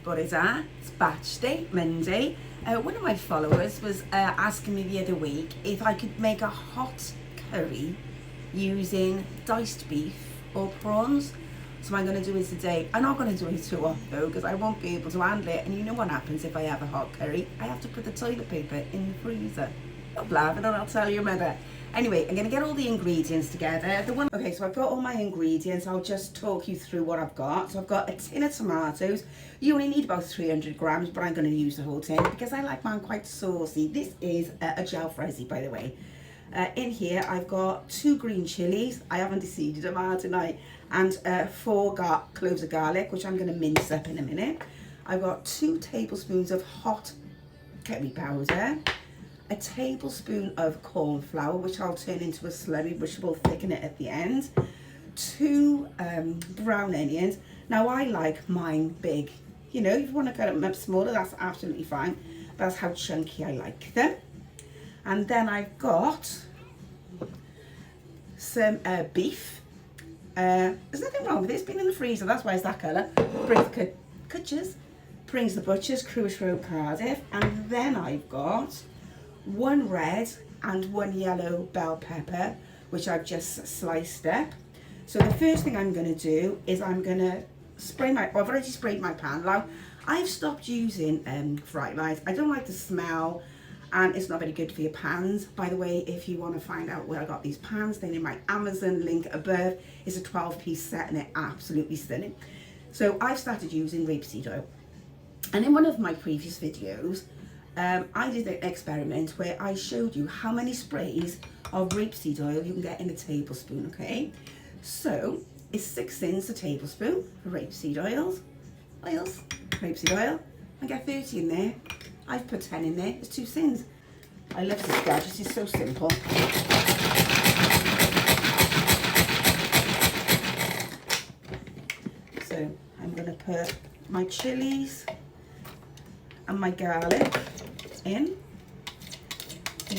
Bore da, it's batch day, Monday. One of my followers was asking me the other week if I could make a hot curry using diced beef or prawns. So I'm going to do it today. I'm not going to do it too often though, because I won't be able to handle it. And you know what happens if I have a hot curry? I have to put the toilet paper in the freezer. Not laughing, and I'll tell you about that. Anyway, I'm going to get all the ingredients together. Okay, so I've got all my ingredients. I'll just talk you through what I've got. So I've got a tin of tomatoes. You only need about 300 grams, but I'm going to use the whole tin because I like mine quite saucy. This is a Jalfrezi, by the way. In here, I've got 2 green chilies. I haven't decided them out tonight. And 4 cloves of garlic, which I'm going to mince up in a minute. I've got 2 tablespoons of hot curry powder. A tablespoon of corn flour, which I'll turn into a slurry, which will thicken it at the end. 2 brown onions. Now I like mine big. You know, if you want to cut them up smaller, that's absolutely fine. That's how chunky I like them. And then I've got some beef. There's nothing wrong with it. It's been in the freezer. That's why it's that colour. Brings the Butchers, Crewers Road, Cardiff. And then I've got 1 red and 1 yellow bell pepper, which I've just sliced up. So the first thing I'm going to do is I'm going to spray I've already sprayed my pan. Now, I've stopped using fry lights. I don't like the smell, and it's not very good for your pans. By the way, if you want to find out where I got these pans, then in my Amazon link above is a 12-piece set, and they're absolutely stunning. So I've started using rapeseed oil. And in one of my previous videos, I did an experiment where I showed you how many sprays of rapeseed oil you can get in a tablespoon, okay? So it's 6 cents a tablespoon for rapeseed rapeseed oil. I get 30 in there. I've put 10 in there. It's 2 cents. I love this gadget. It's so simple. So I'm going to put my chilies and my garlic in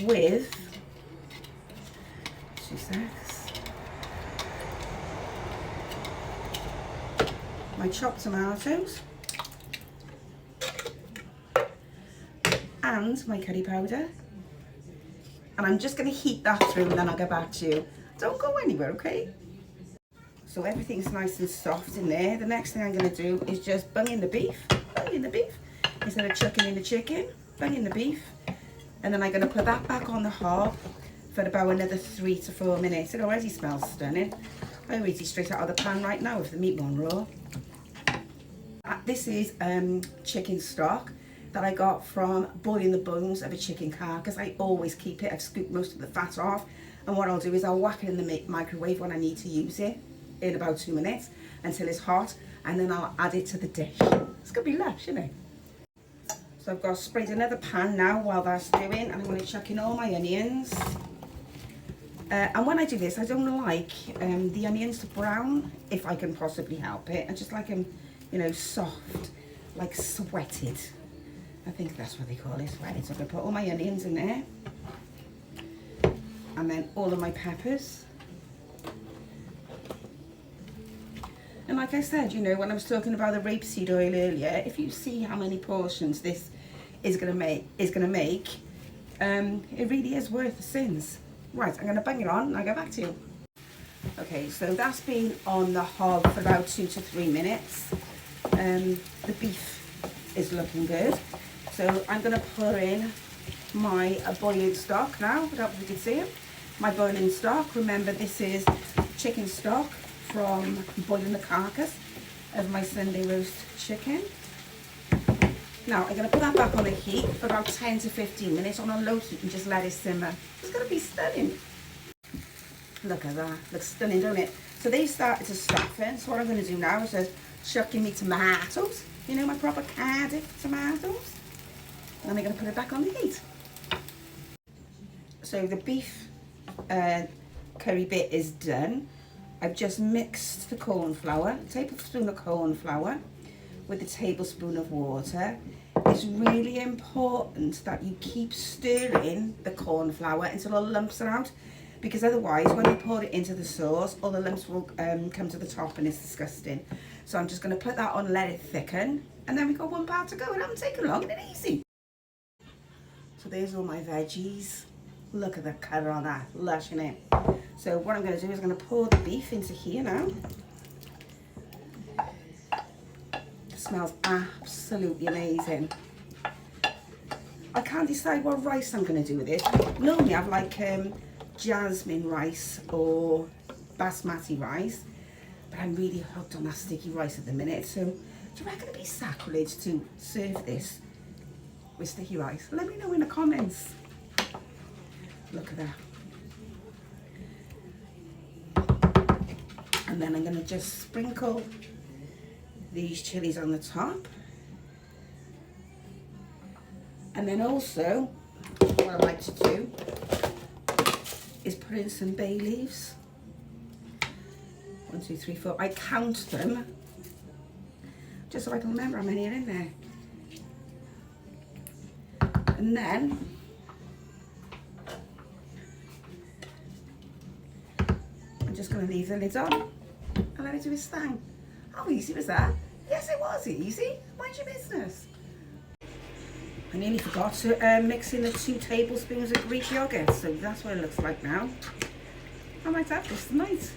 with 2 secs. My chopped tomatoes and my curry powder, and I'm just going to heat that through and then I'll get back to you. Don't go anywhere, okay? So everything's nice and soft in there. The next thing I'm going to do is just bung in the beef. Instead of chucking in the chicken, bung in the beef, and then I'm going to put that back on the hob for about another 3 to 4 minutes. It already smells stunning. I'm eating straight out of the pan right now with the meat one raw. This is chicken stock that I got from boiling the bones of a chicken carcass. I always keep it. I've scooped most of the fat off, and what I'll do is I'll whack it in the microwave when I need to use it in about 2 minutes until it's hot, and then I'll add it to the dish. It's going to be lush, isn't it? So I've got sprayed another pan now while that's doing, and I'm going to chuck in all my onions. And when I do this, I don't like the onions to brown if I can possibly help it. I just like them, you know, soft, like sweated. I think that's what they call it, sweated. So I'm going to put all my onions in there. And then all of my peppers. And like I said, you know, when I was talking about the rapeseed oil earlier, if you see how many portions this is going to make, it really is worth the sins. Right, I'm going to bung it on and I'll get back to you. Okay, so that's been on the hob for about 2 to 3 minutes. The beef is looking good. So I'm going to pour in my boiling stock now. I don't know if you can see it. My boiling stock. Remember, this is chicken stock from boiling the carcass of my Sunday roast chicken. Now I'm going to put that back on the heat for about 10 to 15 minutes on a low heat and just let it simmer. It's going to be stunning. Look at that. Looks stunning, don't it? So they started to soften. So what I'm going to do now is just chuck in me tomatoes. You know, my proper Cardiff tomatoes. And I'm going to put it back on the heat. So the beef curry bit is done. I've just mixed the corn flour, a tablespoon of corn flour with a tablespoon of water. It's really important that you keep stirring the corn flour until all the lumps are out, because otherwise when you pour it into the sauce, all the lumps will come to the top and it's disgusting. So I'm just going to put that on, let it thicken, and then we got one part to go. It hasn't taken long and it's easy. So there's all my veggies. Look at the colour on that, lush, innit? So what I'm going to do is I'm going to pour the beef into here now. It smells absolutely amazing. I can't decide what rice I'm going to do with it. Normally I have like jasmine rice or basmati rice, but I'm really hooked on that sticky rice at the minute. So do you reckon it'd be sacrilege to serve this with sticky rice? Let me know in the comments. Look at that. And then I'm going to just sprinkle these chilies on the top. And then also, what I like to do is put in some bay leaves. 1, 2, 3, 4. I count them just so I can remember how many are in there. And then I'm just going to leave the lid on and let it do its thing. How easy was that? Yes, it was easy. Mind your business. I nearly forgot to mix in the 2 tablespoons of Greek yogurt, so that's what it looks like now. I might have this tonight.